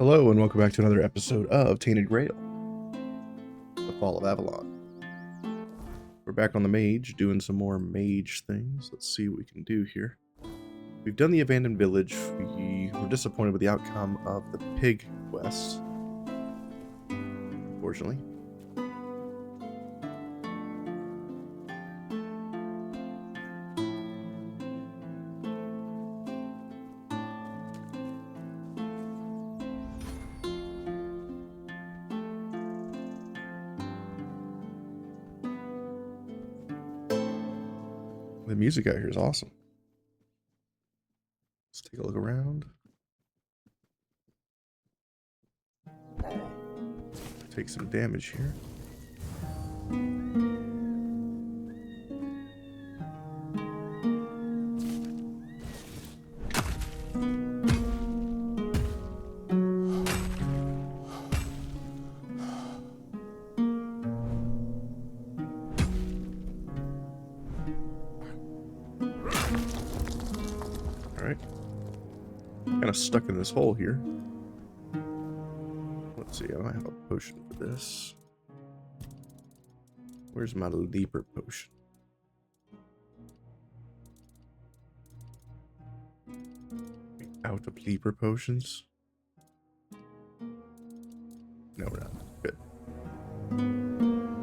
Hello and welcome back to another episode of Tainted Grail, the Fall of Avalon. We're back on the mage, doing some more mage things. Let's see what we can do here. We've done the abandoned village. We were disappointed with the outcome of the pig quest, unfortunately. The music out here is awesome. Let's take a look around. Take some damage here. Alright. Kind of stuck in this hole here. Let's see, I might have a potion for this. Where's my leaper potion? Out of leaper potions? No, we're not. Good.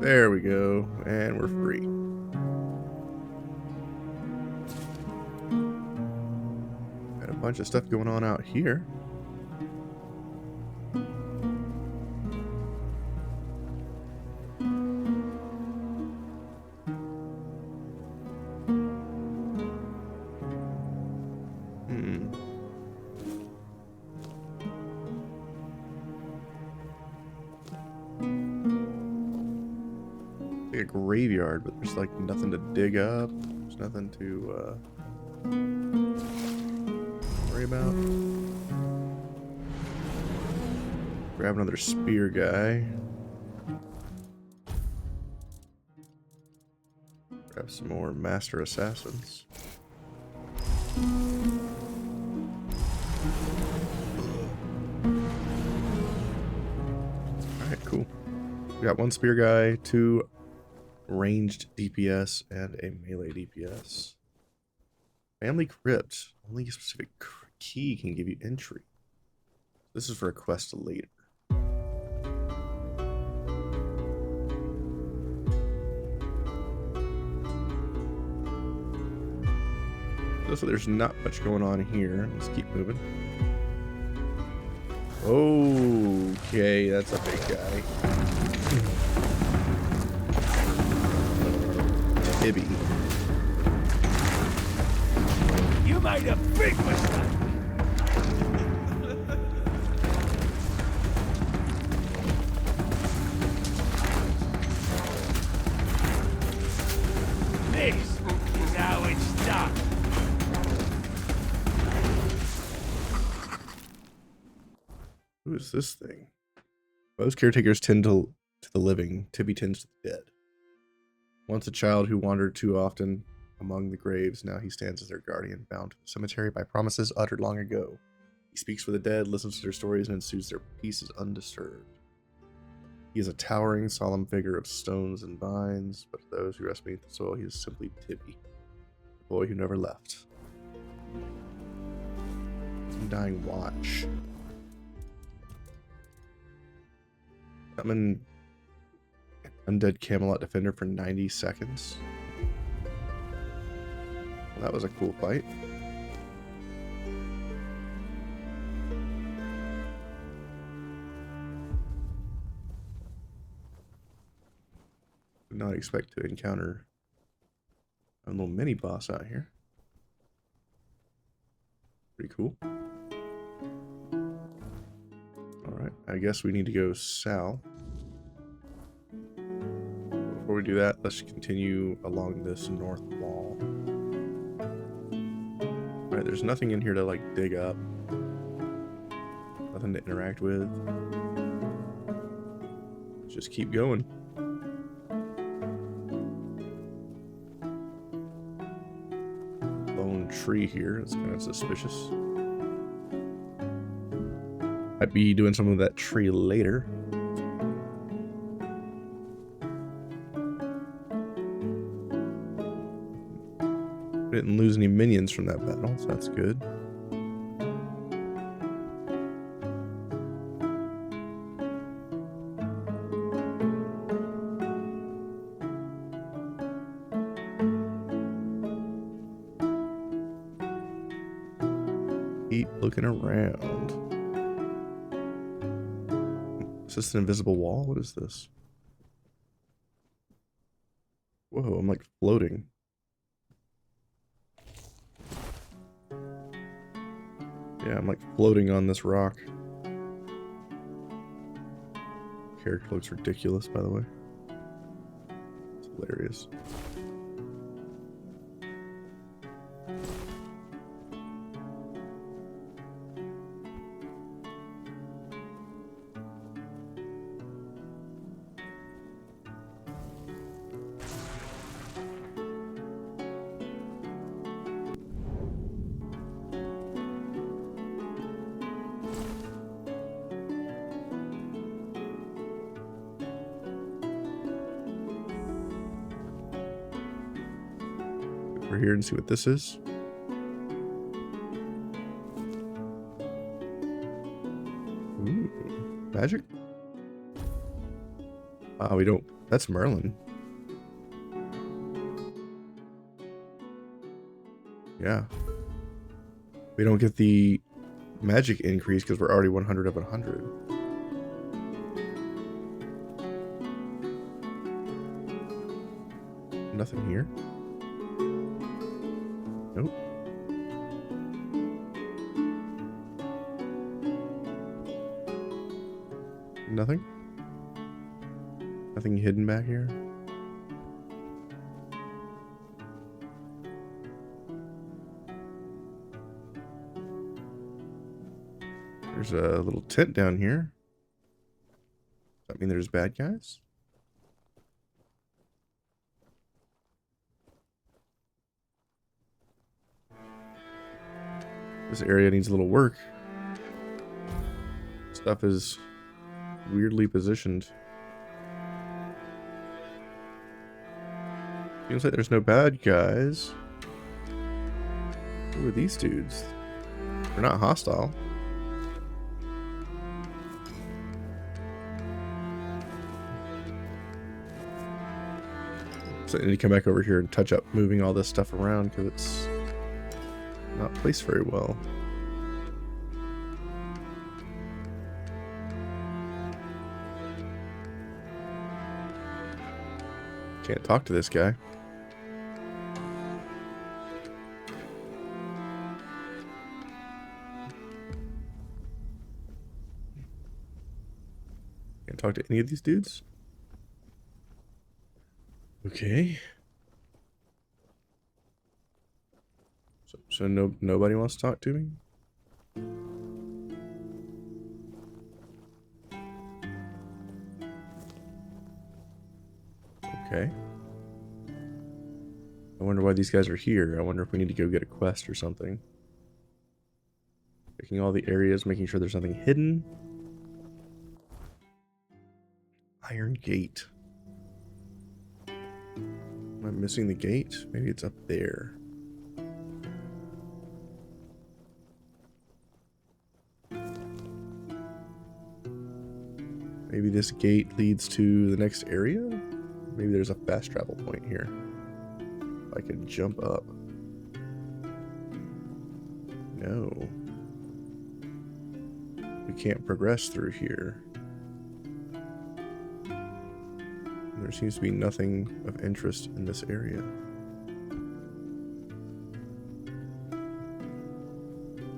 There we go. And we're free. Got a bunch of stuff going on out here. A graveyard, but there's like nothing to dig up. There's nothing to worry about. Grab another spear guy. Grab some more master assassins. Alright, cool. We got one spear guy, two ranged DPS, and a melee DPS. Family Crypt. Only a specific key can give you entry. This is for a quest later. So there's not much going on here. Let's keep moving. Okay, that's a big guy. Tibby. You made a big mistake. This is how it's done. Who is this thing? Most caretakers tend to the living. Tibby tends to the dead. Once a child who wandered too often among the graves, now he stands as their guardian, bound to the cemetery by promises uttered long ago. He speaks for the dead, listens to their stories, and ensues their peace undisturbed. He is a towering, solemn figure of stones and vines, but to those who rest beneath the soil, he is simply Tibby, the boy who never left. Undying Watch. Summon Undead Camelot Defender for 90 seconds. Well, that was a cool fight. Did not expect to encounter a little mini boss out here. Pretty cool. Alright, I guess we need to go south. Before we do that, let's continue along this north wall. Alright, there's nothing in here to like dig up. Nothing to interact with. Just keep going. Lone tree here, it's kind of suspicious. Might be doing some of that tree later. Didn't lose any minions from that battle, so that's good. Keep looking around. Is this an invisible wall? What is this? Whoa, I'm like floating. Yeah, I'm like floating on this rock. Character looks ridiculous, by the way. It's hilarious. Over here and see what this is. Ooh, magic? We don't. That's Merlin. Yeah. We don't get the magic increase because we're already 100 of 100. Nothing here. Nope. Nothing. Nothing hidden back here. There's a little tent down here. Does that mean there's bad guys? This area needs a little work. Stuff is weirdly positioned. Seems like there's no bad guys. Who are these dudes? They're not hostile. So I need to come back over here and touch up moving all this stuff around because it's not placed very well. Can't talk to this guy. Can't talk to any of these dudes. Okay. So nobody wants to talk to me? Okay. I wonder why these guys are here. I wonder if we need to go get a quest or something. Checking all the areas, making sure there's nothing hidden. Iron gate. Am I missing the gate? Maybe it's up there. Maybe this gate leads to the next area? Maybe there's a fast travel point here. I could jump up. No. We can't progress through here. There seems to be nothing of interest in this area.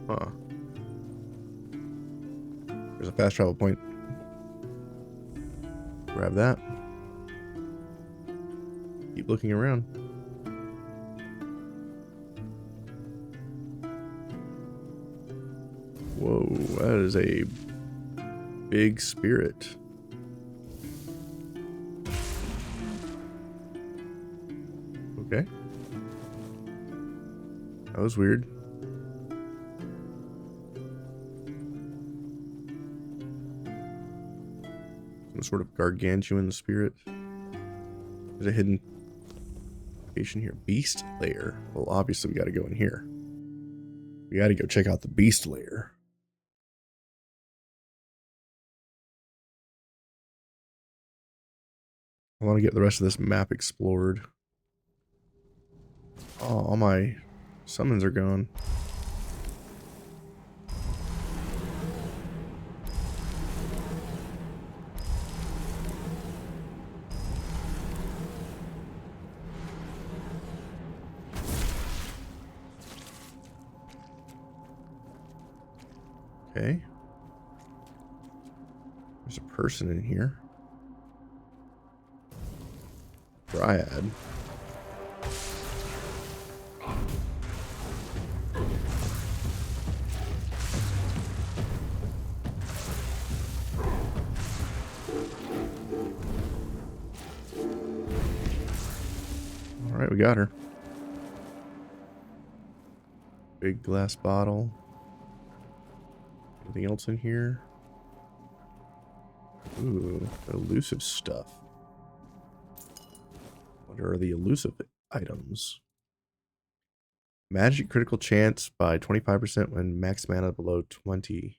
Huh. There's a fast travel point. Grab that. Keep looking around. Whoa, that is a big spirit. Okay. That was weird. Some sort of gargantuan spirit. There's a hidden location here. Beast lair. Well, obviously we gotta go in here. We gotta go check out the beast lair. I want to get the rest of this map explored. Oh, all my summons are gone. Okay. There's a person in here. Dryad. Alright, we got her. Big glass bottle. Anything else in here? Ooh, elusive stuff. What are the elusive items? Magic critical chance by 25% when max mana below 20%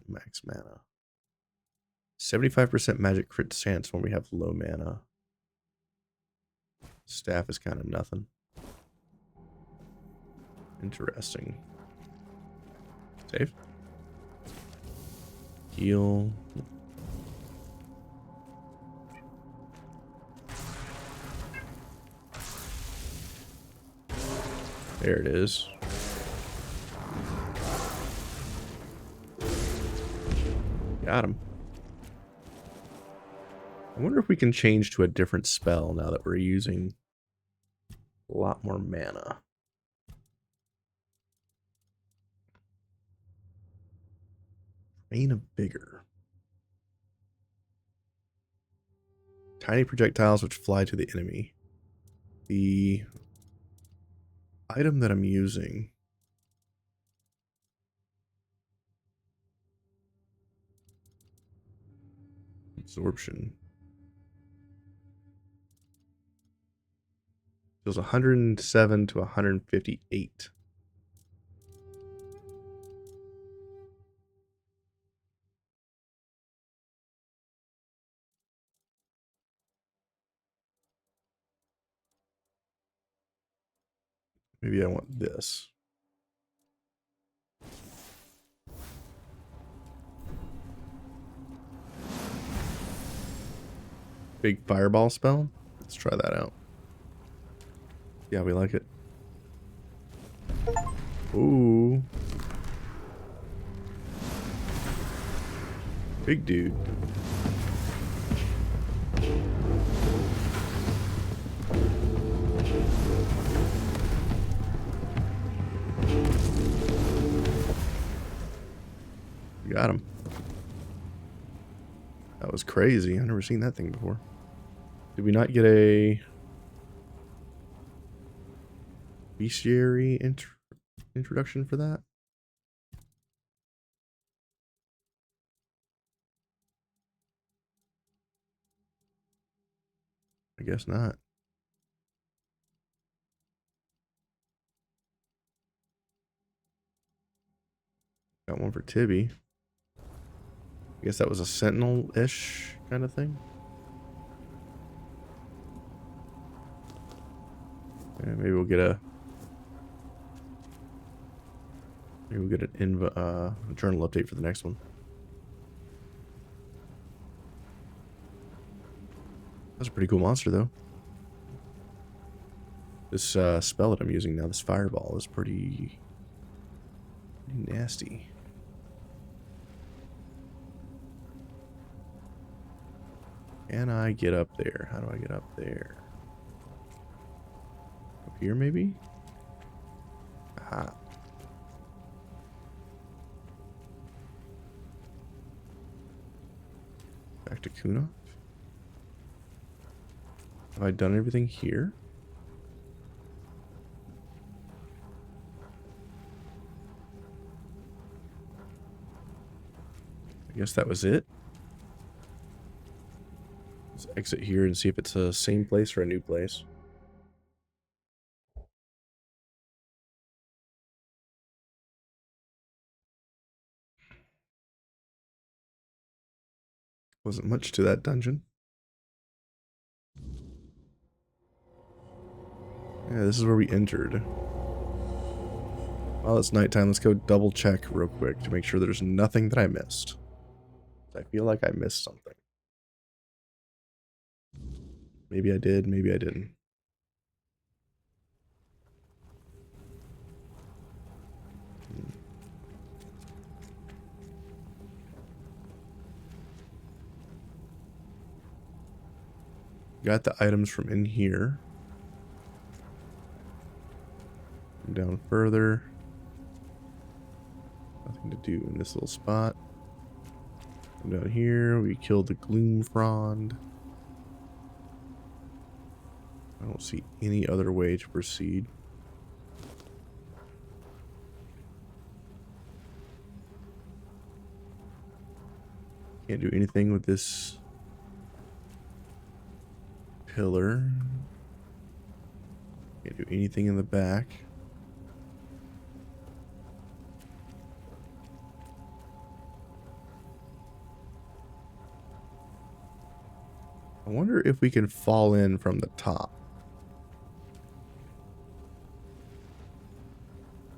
max mana. 75% magic crit chance when we have low mana. Staff is kind of nothing. Interesting. Save. Heal. There it is. Got him. I wonder if we can change to a different spell now that we're using a lot more mana. Vein of Vigor. Tiny projectiles which fly to the enemy. The item that I'm using absorption deals 107 to 158. Maybe I want this. Big fireball spell. Let's try that out. Yeah, we like it. Ooh. Big dude. We got him. That was crazy. I've never seen that thing before. Did we not get a bestiary introduction for that? I guess not. Got one for Tibby. I guess that was a sentinel-ish kind of thing. Yeah, maybe we'll get a journal update for the next one. That's a pretty cool monster, though. This spell that I'm using now, this fireball, is pretty nasty. Can I get up there? How do I get up there? Up here, maybe? Aha. Back to Kuna. Have I done everything here? I guess that was it. Let's exit here and see if it's a same place or a new place. Wasn't much to that dungeon. Yeah, this is where we entered. While it's nighttime, let's go double check real quick to make sure there's nothing that I missed. I feel like I missed something. Maybe I did, maybe I didn't. Got the items from in here. Down further. Nothing to do in this little spot. Down here, we killed the Gloom Frond. I don't see any other way to proceed. Can't do anything with this pillar. Can't do anything in the back. I wonder if we can fall in from the top.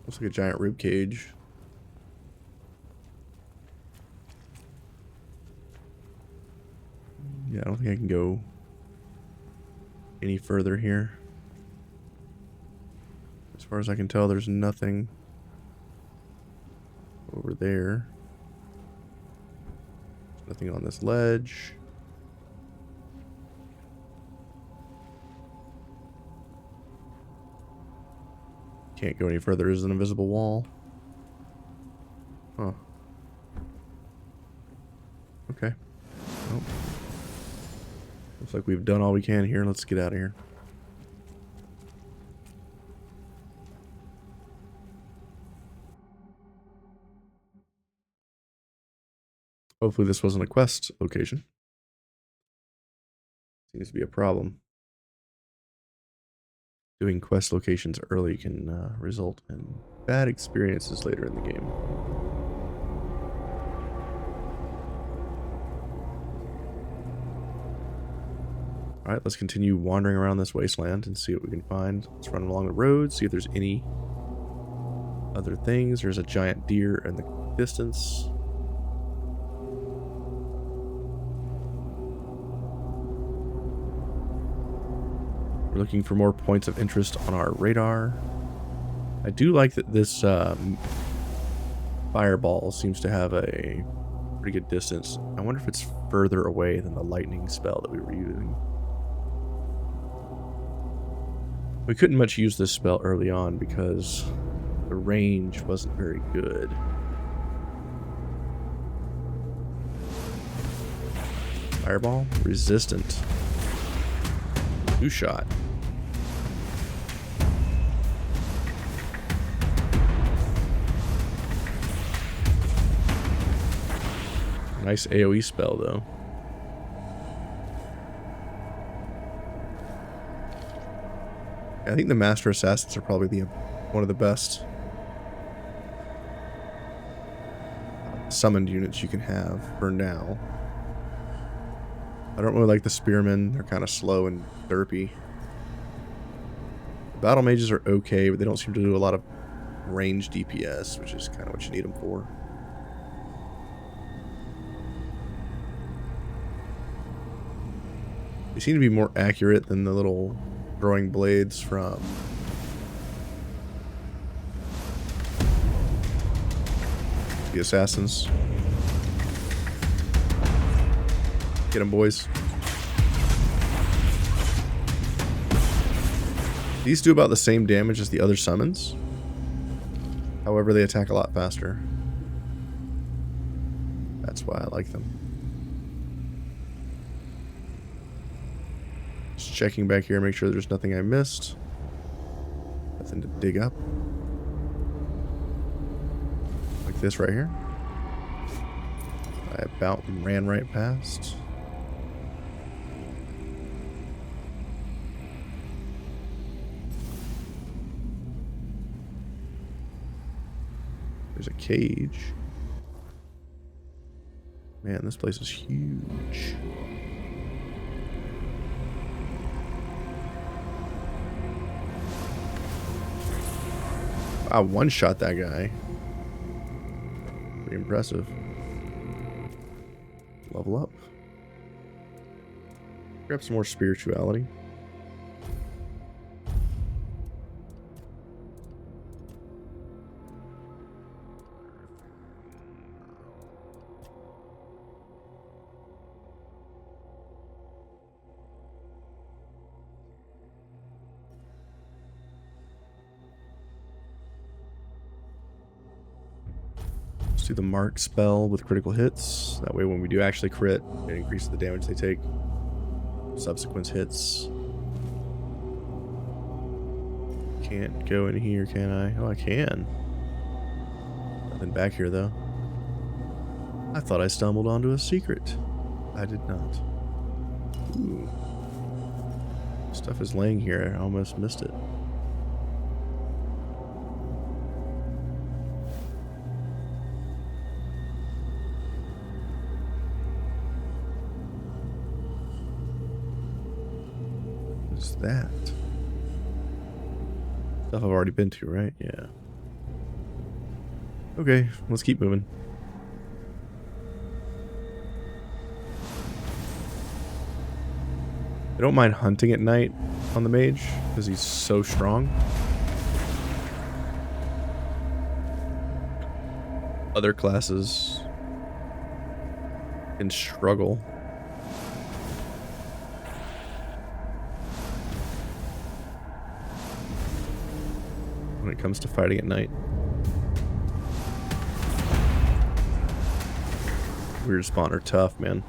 Looks like a giant rib cage. Yeah, I don't think I can go any further here. As far as I can tell, there's nothing over there. There's nothing on this ledge. Can't go any further. There's an invisible wall. Huh. Okay. Well, looks like we've done all we can here. Let's get out of here. Hopefully this wasn't a quest location. Seems to be a problem. Doing quest locations early can result in bad experiences later in the game. Alright, let's continue wandering around this wasteland and see what we can find. Let's run along the road, see if there's any other things. There's a giant deer in the distance. We're looking for more points of interest on our radar. I do like that this fireball seems to have a pretty good distance. I wonder if it's further away than the lightning spell that we were using. We couldn't much use this spell early on because the range wasn't very good. Fireball, resistant. 2-shot. Nice AoE spell though. I think the Master Assassins are probably one of the best summoned units you can have for now. I don't really like the Spearmen. They're kind of slow and derpy. The Battle Mages are okay, but they don't seem to do a lot of range DPS, which is kind of what you need them for. They seem to be more accurate than the little throwing blades from the Assassins. Get them, boys. These do about the same damage as the other summons. However, they attack a lot faster. That's why I like them. Just checking back here, make sure there's nothing I missed. Nothing to dig up. Like this right here. I about ran right past. There's a cage. Man, this place is huge. I one-shot that guy. Pretty impressive. Level up. Grab some more spirituality. Let's do the mark spell with critical hits. That way when we do actually crit, it increases the damage they take. Subsequent hits. Can't go in here, can I? Oh, I can. Nothing back here, though. I thought I stumbled onto a secret. I did not. Ooh. Stuff is laying here. I almost missed it. What's that? Stuff I've already been to, right? Yeah. Okay, let's keep moving. I don't mind hunting at night on the mage because he's so strong. Other classes can struggle. When it comes to fighting at night. Weird spawn are tough, man.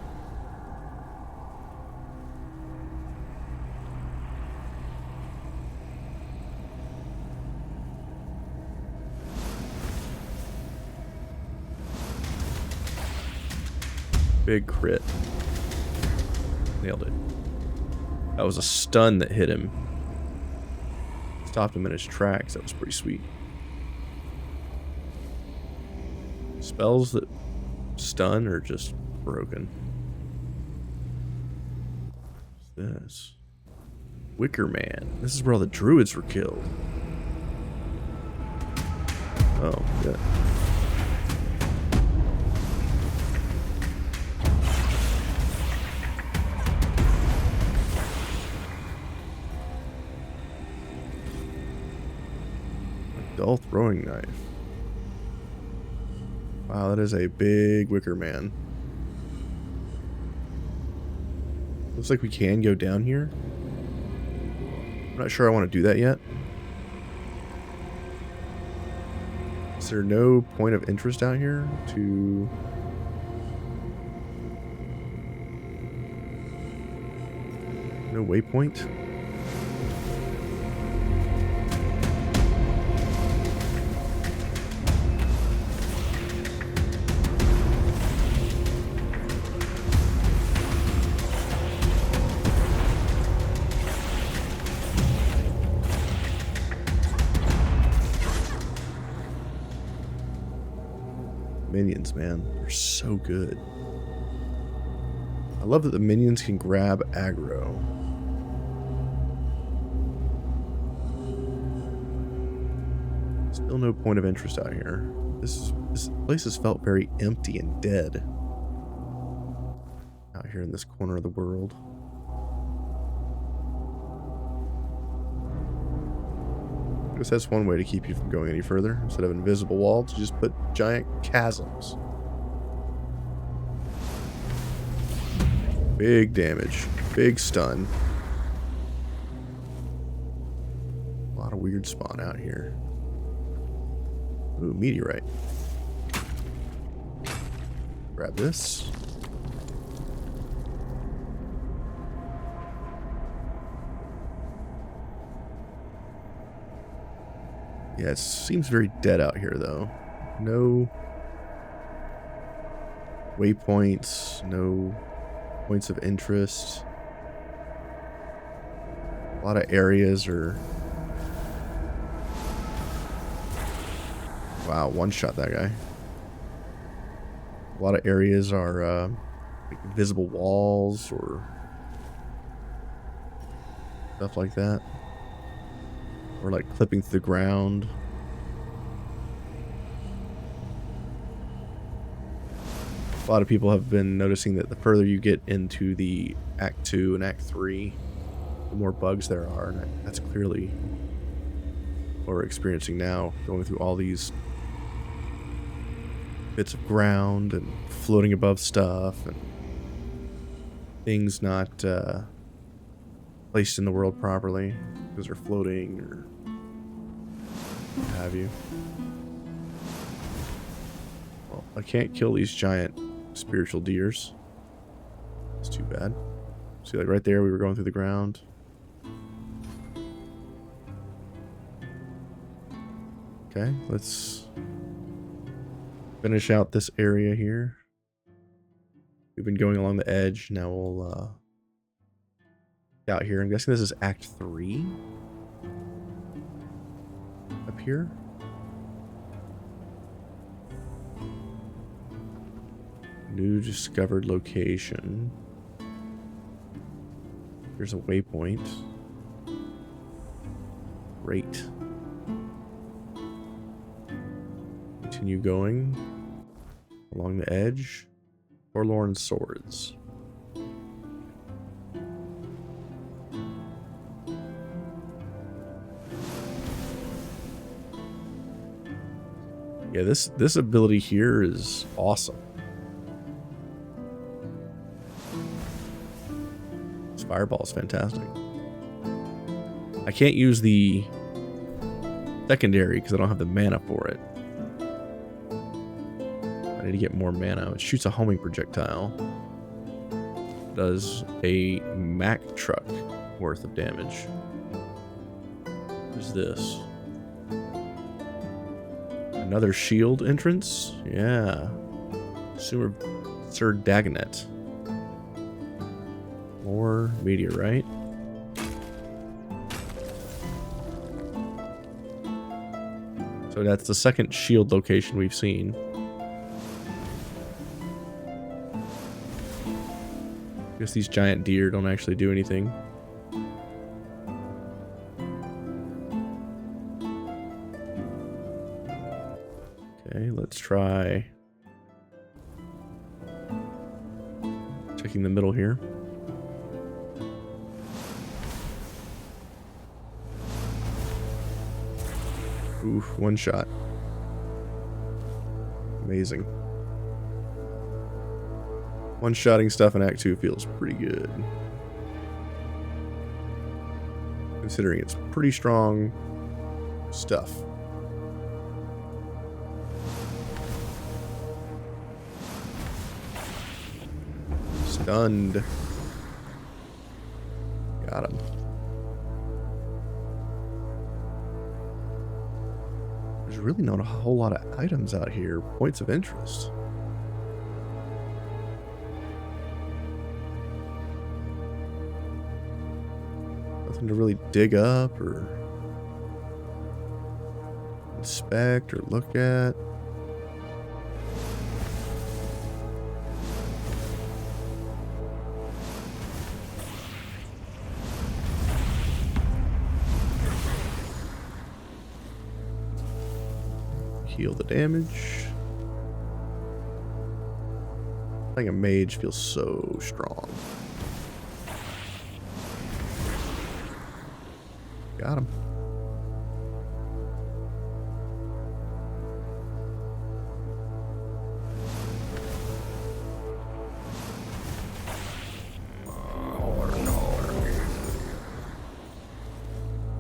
Big crit. Nailed it. That was a stun that hit him. Stopped him in his tracks. That was pretty sweet. Spells that stun are just broken. What's this? Wicker Man. This is where all the druids were killed. Oh, yeah. Dull throwing knife. Wow, that is a big Wicker Man. Looks like we can go down here. I'm not sure I want to do that yet. Is there no point of interest out here to... No waypoint? Minions, man, they're so good. I love that the minions can grab aggro. Still no point of interest out here. This place has felt very empty and dead out here in this corner of the world. I guess that's one way to keep you from going any further. Instead of invisible walls, you just put giant chasms. Big damage. Big stun. A lot of weird spawn out here. Ooh, meteorite. Grab this. Yeah, it seems very dead out here, though. No waypoints, no points of interest. A lot of areas are Wow, one shot that guy. A lot of areas are like invisible walls or stuff like that. Or like clipping through the ground. A lot of people have been noticing that the further you get into the Act 2 and Act 3, the more bugs there are, and that's clearly what we're experiencing now, going through all these bits of ground and floating above stuff and things not placed in the world properly because they're floating or what have you. Well, I can't kill these giant spiritual deers. It's too bad. See, like right there, we were going through the ground. Okay, let's finish out this area here. We've been going along the edge. Now we'll out here. I'm guessing this is Act 3 up here. New discovered location. Here's a waypoint. Great. Continue going along the edge. Forlorn swords. Yeah, this ability here is awesome. This fireball is fantastic. I can't use the secondary because I don't have the mana for it. I need to get more mana. It shoots a homing projectile. Does a Mack truck worth of damage. What's this? Another shield entrance? Yeah. Sir Dagonet. More meteorite. So that's the second shield location we've seen. Guess these giant deer don't actually do anything. Okay, let's try checking the middle here. Oof, one shot. Amazing. One-shotting stuff in Act 2 feels pretty good. Considering it's pretty strong stuff. Stunned. Got him. There's really not a whole lot of items out here. Points of interest. Nothing to really dig up or inspect or look at. Heal the damage. Playing a mage feels so strong. Got him.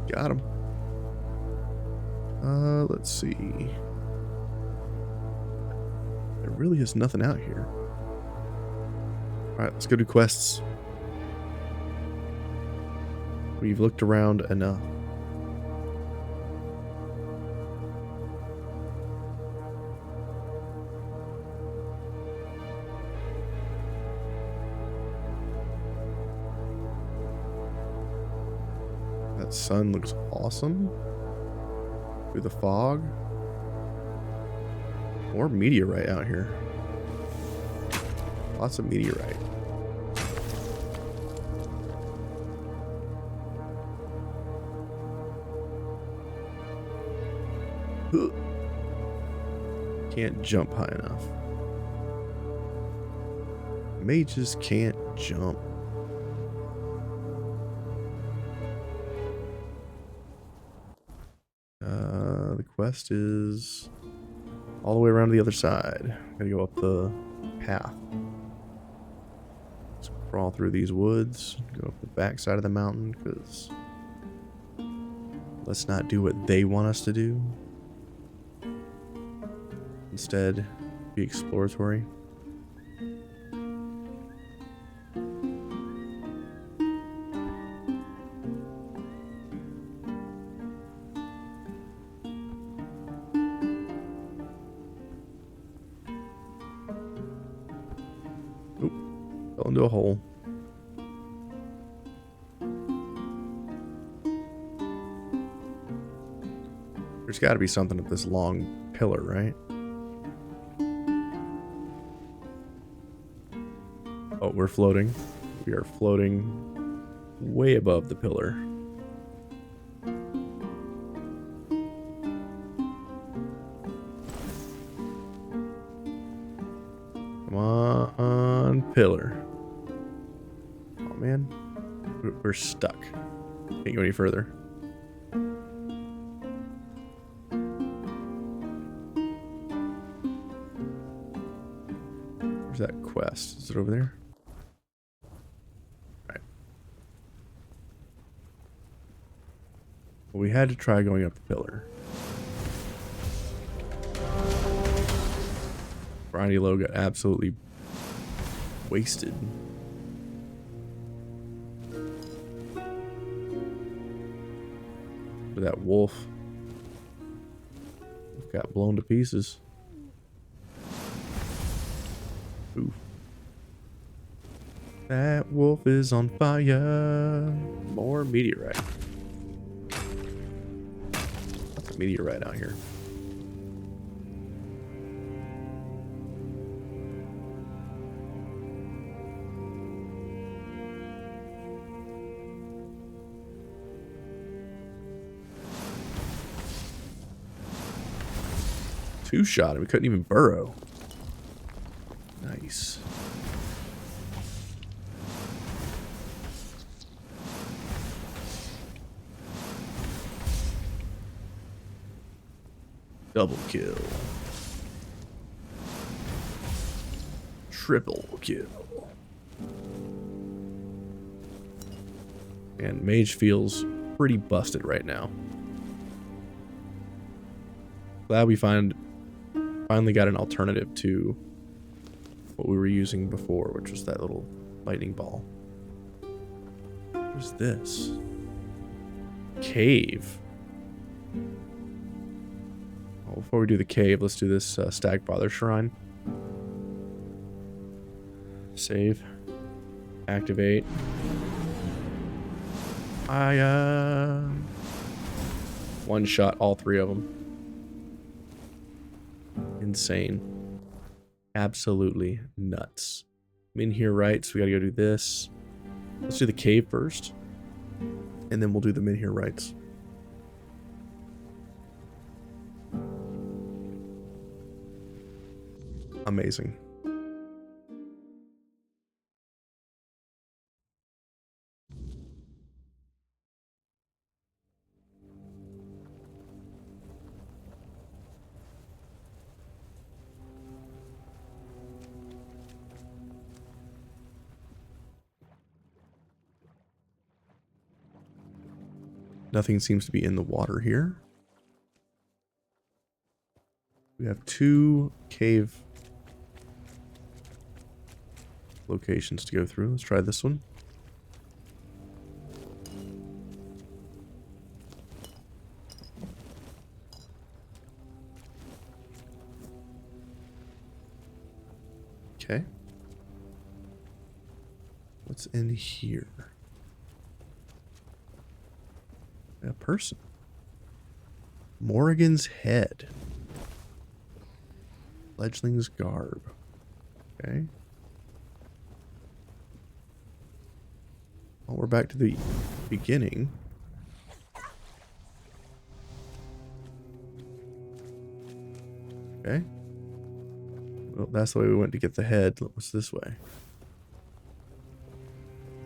Got him. Let's see. There really is nothing out here. Alright, let's go do quests. We've looked around enough. That sun looks awesome. Through the fog. More meteorite out here. Lots of meteorite. Ugh. Can't jump high enough. Mages can't jump. The quest is all the way around to the other side. Gotta go up the path. Let's crawl through these woods, go up the back side of the mountain, because let's not do what they want us to do. Instead, be exploratory. Oop, fell into a hole. There's got to be something at this long pillar, right? Oh, we're floating. We are floating way above the pillar. Come on, pillar. Oh, man. We're stuck. Can't go any further. Where's that quest? Is it over there? Well, we had to try going up the pillar. Briny Low got absolutely wasted. But that wolf got blown to pieces. Ooh. That wolf is on fire. More meteorite. Meteorite out here. Two shot and we couldn't even burrow. Nice. Double kill. Triple kill. And Mage feels pretty busted right now. Glad we finally got an alternative to what we were using before, which was that little lightning ball. What's this? Cave. Well, before we do the cave, let's do this Stagfather Shrine. Save. Activate. One shot all three of them. Insane. Absolutely nuts. I'm in here, right? So we gotta go do this. Let's do the cave first. And then we'll do the Minhir rites. Amazing. Nothing seems to be in the water here. We have two cave locations to go through. Let's try this one. Okay. What's in here? A person. Morrigan's head. Fledgling's garb. Okay. Well, we're back to the beginning. Okay. Well, that's the way we went to get the head. What's this way?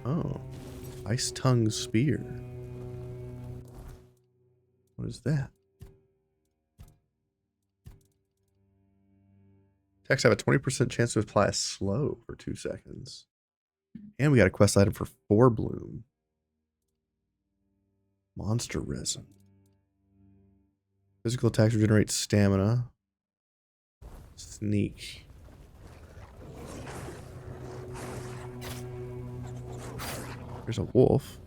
Oh. Ice Tongue Spear. What is that? Attacks have a 20% chance to apply a slow for 2 seconds. And we got a quest item for 4 bloom. Monster resin. Physical attacks regenerate stamina. Sneak. There's a wolf.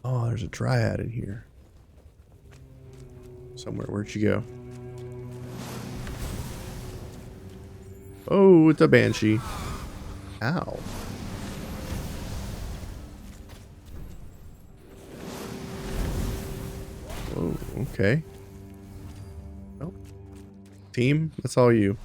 Oh, there's a dryad in here. Somewhere. Where'd she go? Oh, it's a banshee. Ow. Whoa, okay. Well, team, that's all you.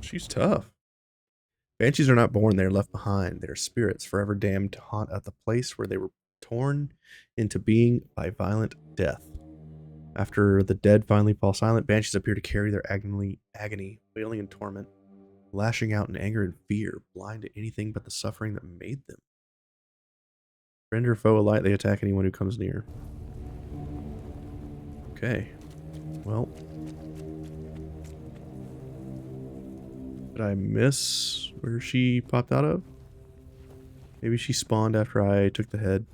She's tough. Banshees are not born, they are left behind. They are spirits forever damned to haunt at the place where they were torn into being by violent death. After the dead finally fall silent, banshees appear to carry their agony, wailing in torment, lashing out in anger and fear, blind to anything but the suffering that made them. Friend or foe alike, they attack anyone who comes near. Okay. Well. Did I miss where she popped out of? Maybe she spawned after I took the head.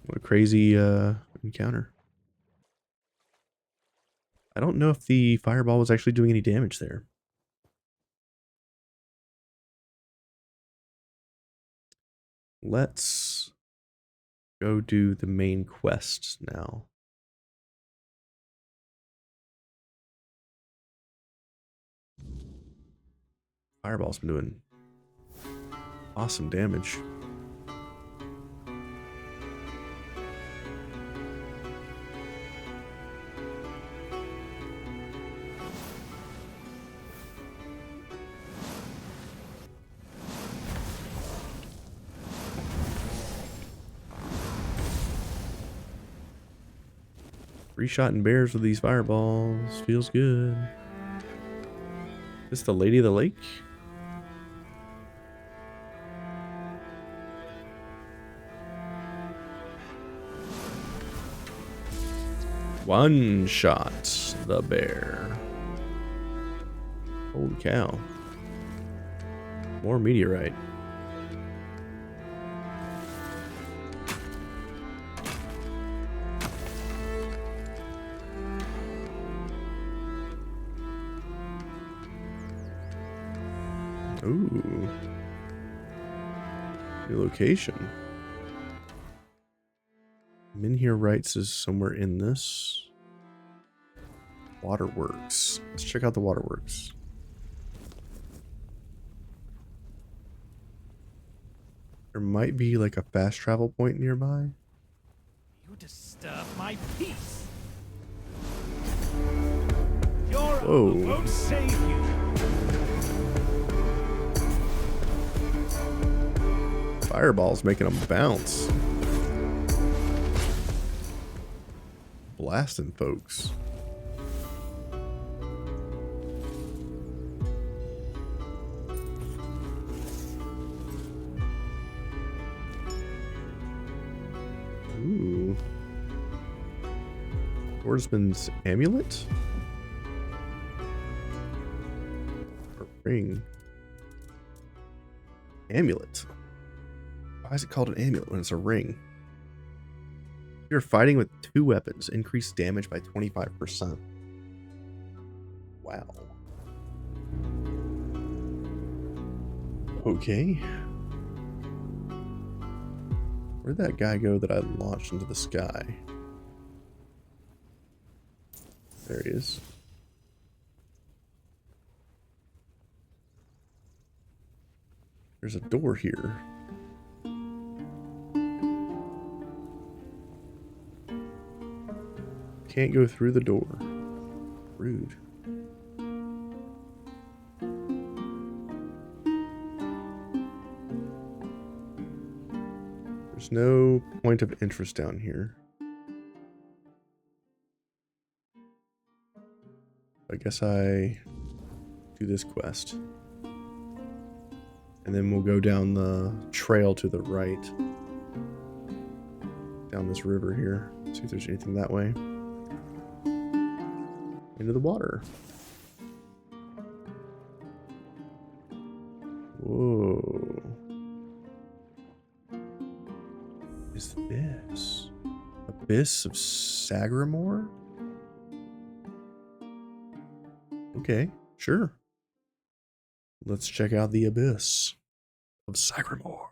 What a crazy encounter. I don't know if the fireball was actually doing any damage there. Let's go do the main quest now. Fireball's been doing awesome damage. Three-shotting bears with these fireballs feels good. Is this the Lady of the Lake? One shot the bear. Holy cow. More meteorite. Ooh. New location. Minhere Wrights is somewhere in this. Waterworks. Let's check out the waterworks. There might be like a fast travel point nearby. You disturb my peace. Your Whoa. armor won't save you. Fireball's making them bounce. Blasting folks. Ooh. Swordsman's amulet? Or ring. Amulet. Why is it called an amulet when it's a ring? You're fighting with 2 weapons. Increase damage by 25%. Wow. Okay. Where'd that guy go that I launched into the sky? There he is. There's a door here. Can't go through the door. Rude. There's no point of interest down here. I guess I do this quest. And then we'll go down the trail to the right. Down this river here. See if there's anything that way. Into the water. Whoa. What is this? Abyss of Sagramore? Okay, sure. Let's check out the Abyss of Sagramore.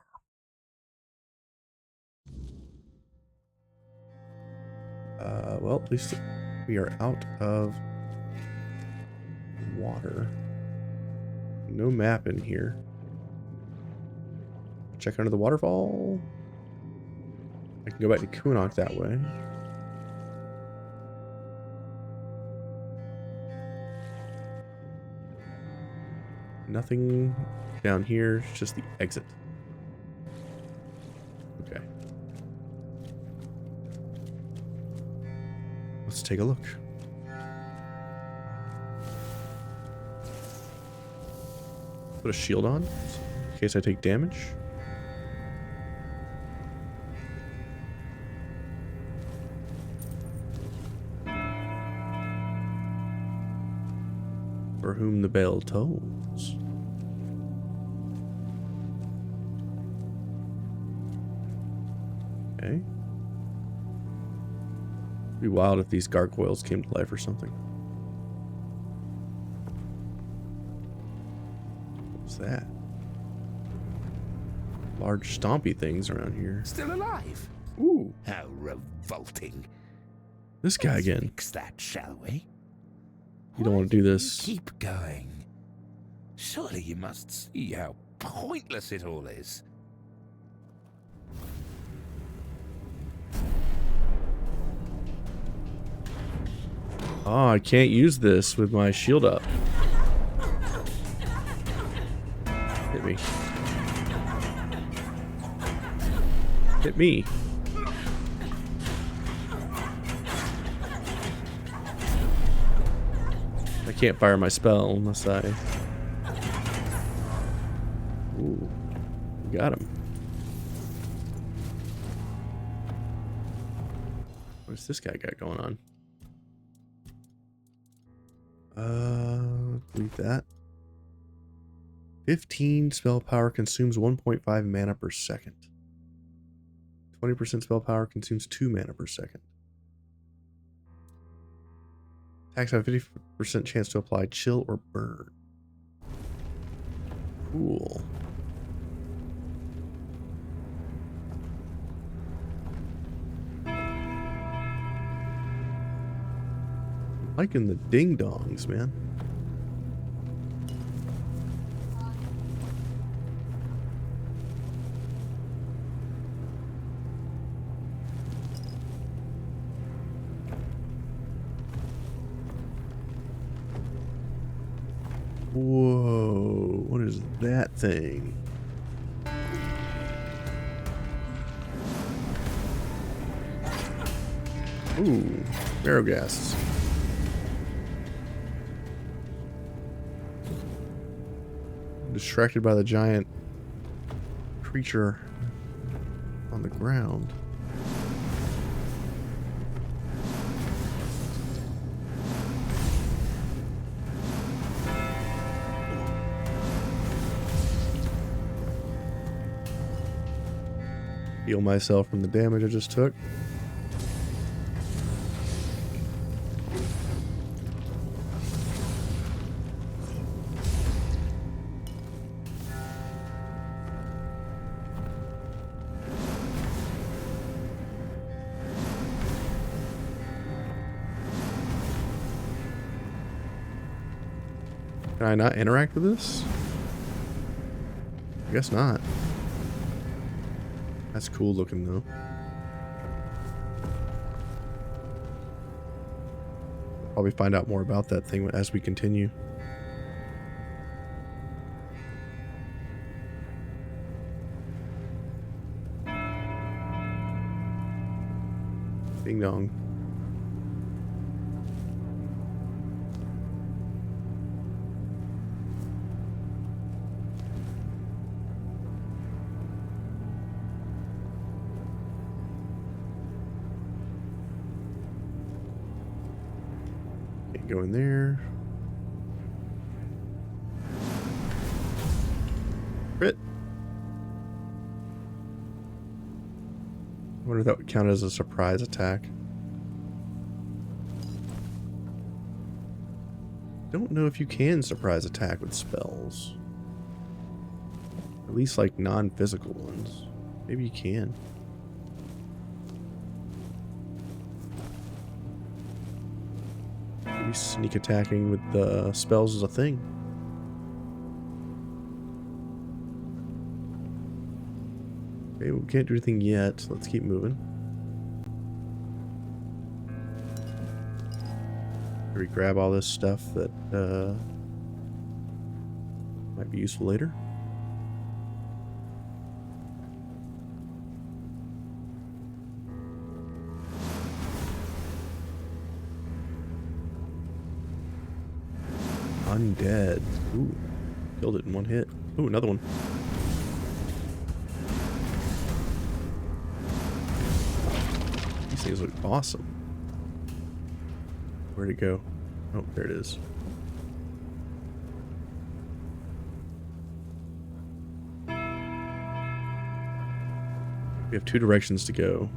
Well, at least we are out of water. No map in here. Check under the waterfall. I can go back to Kunok that way. Nothing down here, it's just the exit. Okay. Let's take a look. Put a shield on in case I take damage. For whom the bell tolls. Okay. It'd be wild if these gargoyles came to life or something. What's that? Large stompy things around here. Still alive? Ooh. How revolting. This guy Let's again. fix that, shall we? You don't want to do this. Keep going. Surely you must see how pointless it all is. Oh, I can't use this with my shield up. Hit me. Hit me. I can't fire my spell unless I... Ooh. Got him. What's this guy got going on? Leave that. 15 spell power consumes 1.5 mana per second. 20% spell power consumes 2 mana per second. Attacks have a 50% chance to apply chill or burn. Cool. Liking the ding dongs, man. Whoa, what is that thing? Ooh, barrowghasts. Distracted by the giant creature on the ground. Heal myself from the damage I just took. Can I not interact with this? I guess not. That's cool looking though. Probably find out more about that thing as we continue. Ding dong. Go in there. Crit. I wonder if that would count as a surprise attack. Don't know if you can surprise attack with spells. At least like non-physical ones. Maybe you can. Maybe sneak attacking with the spells is a thing. Okay, we can't do anything yet. So let's keep moving. Here we grab all this stuff that might be useful later. Undead. Ooh. Killed it in one hit. Ooh, another one. These things look awesome. Where'd it go? Oh, there it is. We have two directions to go.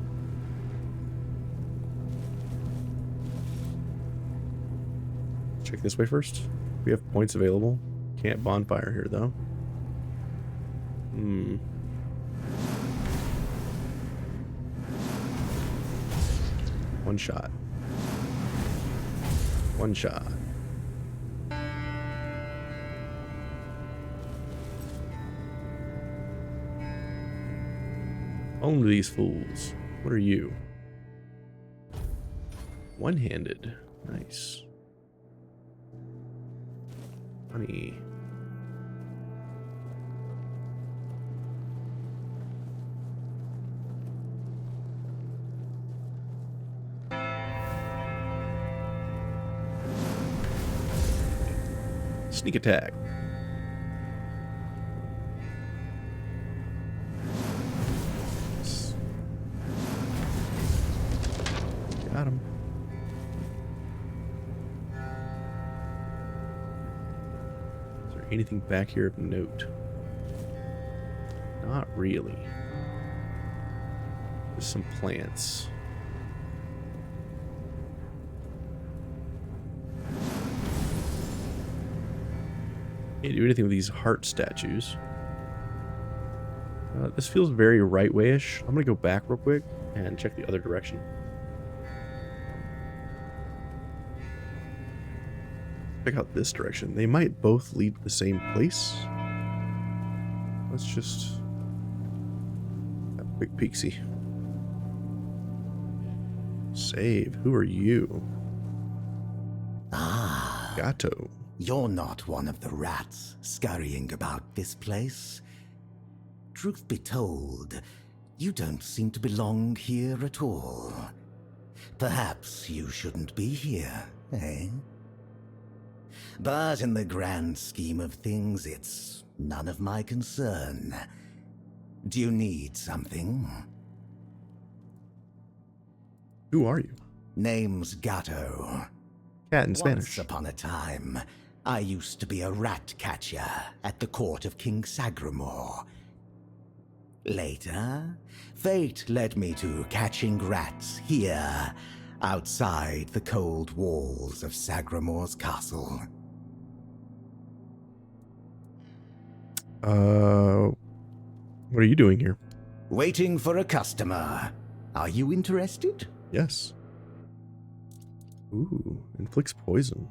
Check this way first. We have points available. Can't bonfire here, though. One shot. One shot. Home to these fools. What are you? One-handed. Nice. Honey. Sneak attack. Got him. Is there anything back here of note? Not really. There's some plants. Can't do anything with these heart statues. This feels very right-way-ish. I'm gonna go back real quick and check the other direction. Check out this direction. They might both lead to the same place. Let's just have a quick peek-see. Save. Who are you? Ah. Gato. You're not one of the rats scurrying about this place. Truth be told, you don't seem to belong here at all. Perhaps you shouldn't be here, eh? But in the grand scheme of things, it's none of my concern. Do you need something? Who are you? Name's Gato. Cat in Spanish. Once upon a time, I used to be a rat catcher at the court of King Sagramore. Later, fate led me to catching rats here, outside the cold walls of Sagramore's castle. What are you doing here? Waiting for a customer. Are you interested? Yes. Ooh, inflicts poison.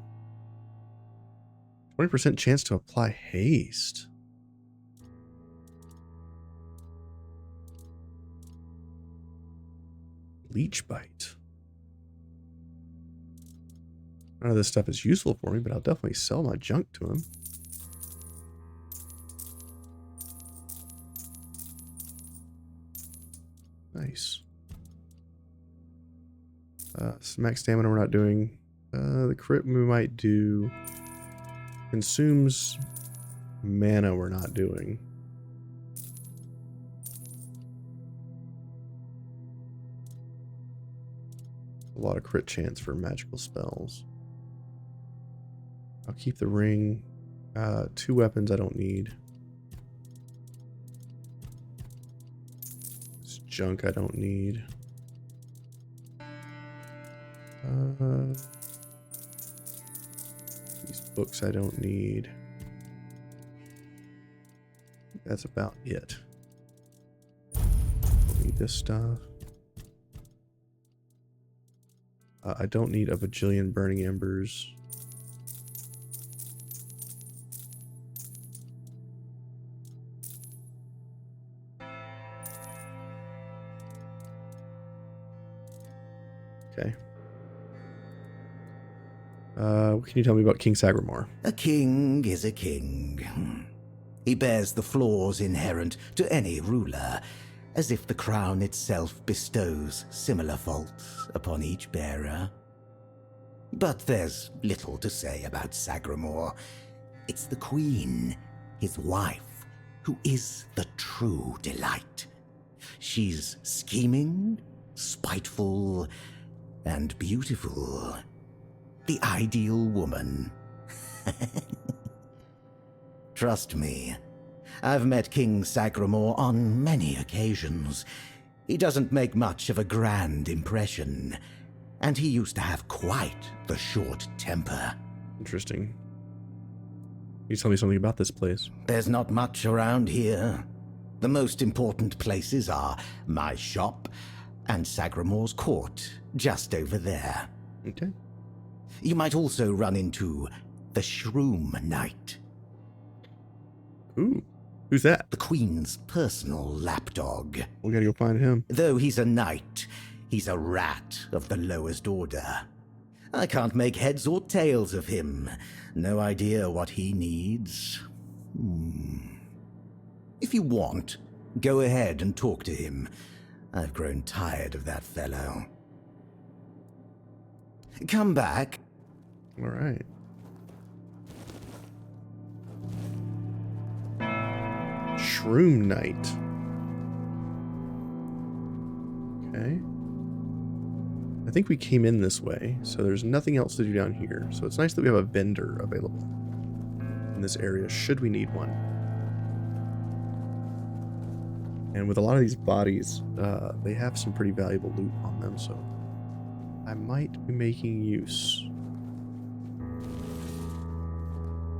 20% chance to apply haste. Leech bite. None of this stuff is useful for me, but I'll definitely sell my junk to him. Nice. Max stamina we're not doing. The crit we might do. Consumes mana we're not doing. A lot of crit chance for magical spells. I'll keep the ring. 2 weapons I don't need. This junk I don't need. These books I don't need. That's about it. Don't need this stuff. I don't need a bajillion burning embers. Okay. What can you tell me about King Sagramore? A king is a king. He bears the flaws inherent to any ruler, as if the crown itself bestows similar faults upon each bearer. But there's little to say about Sagramore. It's the queen, his wife, who is the true delight. She's scheming, spiteful, and beautiful. The ideal woman. Trust me, I've met King Sagramore on many occasions. He doesn't make much of a grand impression, and he used to have quite the short temper. Interesting. Can you tell me something about this place? There's not much around here. The most important places are my shop and Sagramore's court, just over there. Okay. You might also run into the Shroom Knight. Ooh. Who's that? The Queen's personal lapdog. We gotta go find him. Though he's a knight, he's a rat of the lowest order. I can't make heads or tails of him. No idea what he needs. If you want, go ahead and talk to him. I've grown tired of that fellow. Come back. All right. Shroom Knight. Okay. I think we came in this way, so there's nothing else to do down here. So it's nice that we have a vendor available in this area, should we need one. And with a lot of these bodies, they have some pretty valuable loot on them, so I might be making use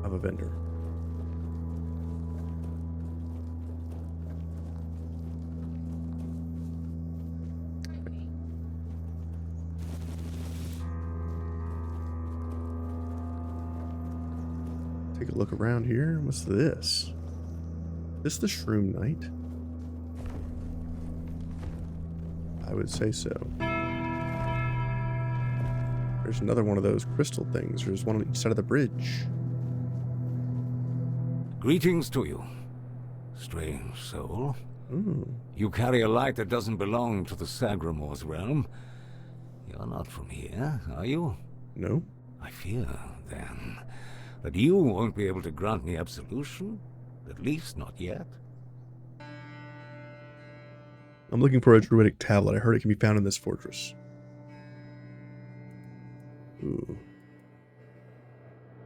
of a vendor. Take a look around here. What's this? Is this the Shroom Knight? I would say so. There's another one of those crystal things. There's one on each side of the bridge. Greetings to you, strange soul. Ooh. You carry a light that doesn't belong to the Sagramore's realm. You're not from here, are you? No. I fear, then, that you won't be able to grant me absolution, at least not yet. I'm looking for a druidic tablet. I heard it can be found in this fortress. Ooh.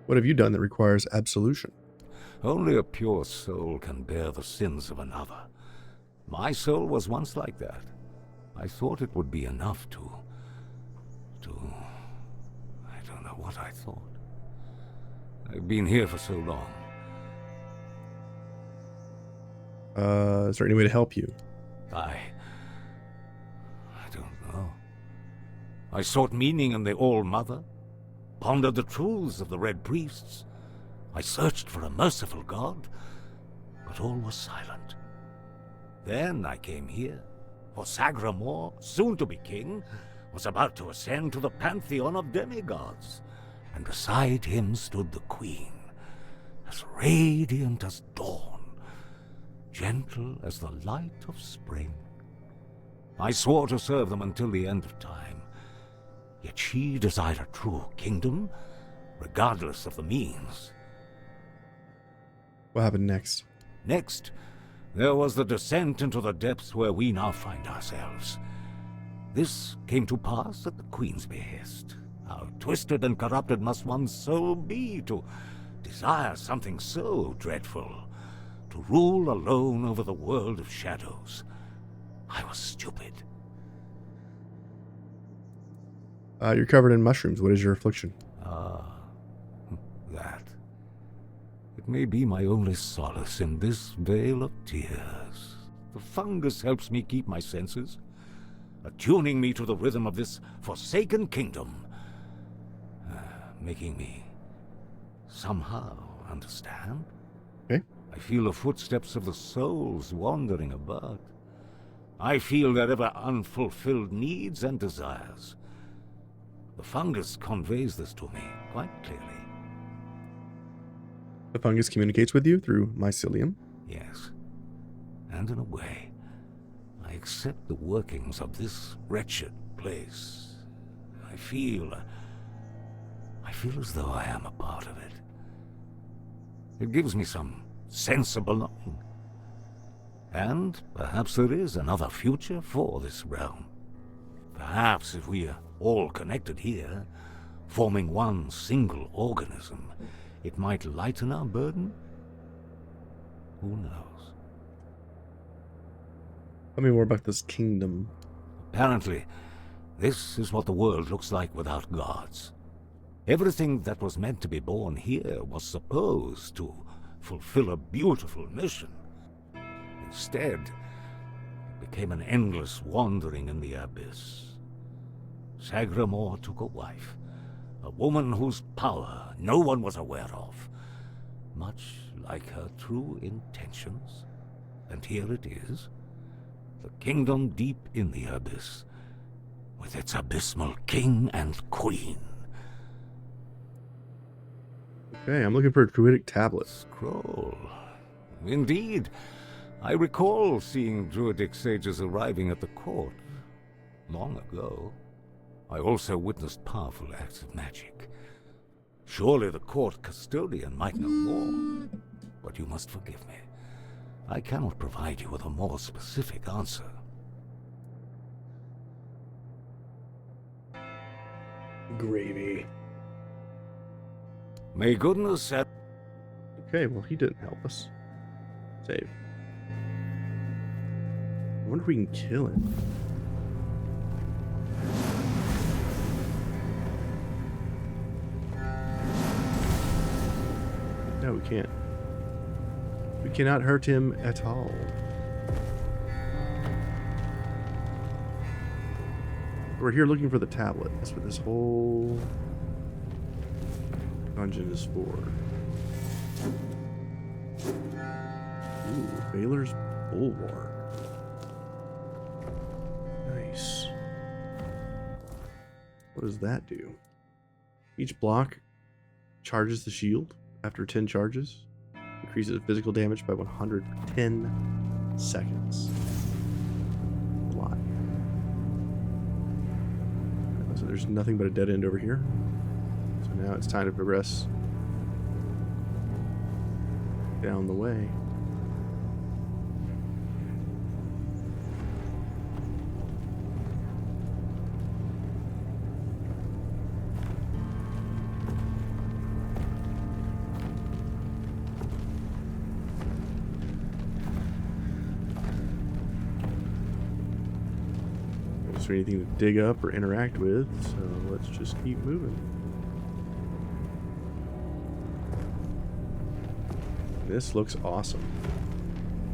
What have you done that requires absolution? Only a pure soul can bear the sins of another. My soul was once like that. I thought it would be enough to... I don't know what I thought. I've been here for so long. Is there any way to help you? I don't know. I sought meaning in the All-Mother, pondered the truths of the Red Priests. I searched for a merciful God, but all was silent. Then I came here, for Sagramor, soon to be king, was about to ascend to the pantheon of demigods, and beside him stood the Queen, as radiant as dawn, gentle as the light of spring. I swore to serve them until the end of time, yet she desired a true kingdom, regardless of the means. What happened next? Next, there was the descent into the depths where we now find ourselves. This came to pass at the Queen's behest. How twisted and corrupted must one's soul be to desire something so dreadful, to rule alone over the world of shadows. I was stupid. You're covered in mushrooms. What is your affliction? That. It may be my only solace in this vale of tears. The fungus helps me keep my senses, attuning me to the rhythm of this forsaken kingdom, making me somehow understand. Okay. I feel the footsteps of the souls wandering about. I feel their ever unfulfilled needs and desires. The fungus conveys this to me quite clearly. The fungus communicates with you through mycelium. Yes. And in a way, I accept the workings of this wretched place. I feel as though I am a part of it. It gives me some sense of belonging. And perhaps there is another future for this realm. Perhaps if we are all connected here, forming one single organism, it might lighten our burden? Who knows? Tell me more about this kingdom. Apparently, this is what the world looks like without gods. Everything that was meant to be born here was supposed to fulfill a beautiful mission. Instead, it became an endless wandering in the abyss. Sagramor took a wife, a woman whose power no one was aware of, much like her true intentions. And here it is, the kingdom deep in the abyss, with its abysmal king and queen. Okay, I'm looking for a druidic tablet. Scroll. Indeed, I recall seeing druidic sages arriving at the court long ago. I also witnessed powerful acts of magic. Surely the court custodian might know more, but you must forgive me. I cannot provide you with a more specific answer. Gravy. May goodness and... Okay, well, he didn't help us. Save. I wonder if we can kill him. No, we can't. We cannot hurt him at all. We're here looking for the tablet. That's what this whole dungeon is for. Ooh, Baylor's Bulwark. Nice. What does that do? Each block charges the shield after 10 charges. Increases physical damage by 100 for 10 seconds. A lot. So there's nothing but a dead end over here. So now it's time to progress down the way. is there anything to dig up or interact with, so let's just keep moving. This looks awesome.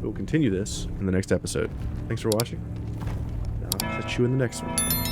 We'll continue this in the next episode. Thanks for watching. I'll catch you in the next one.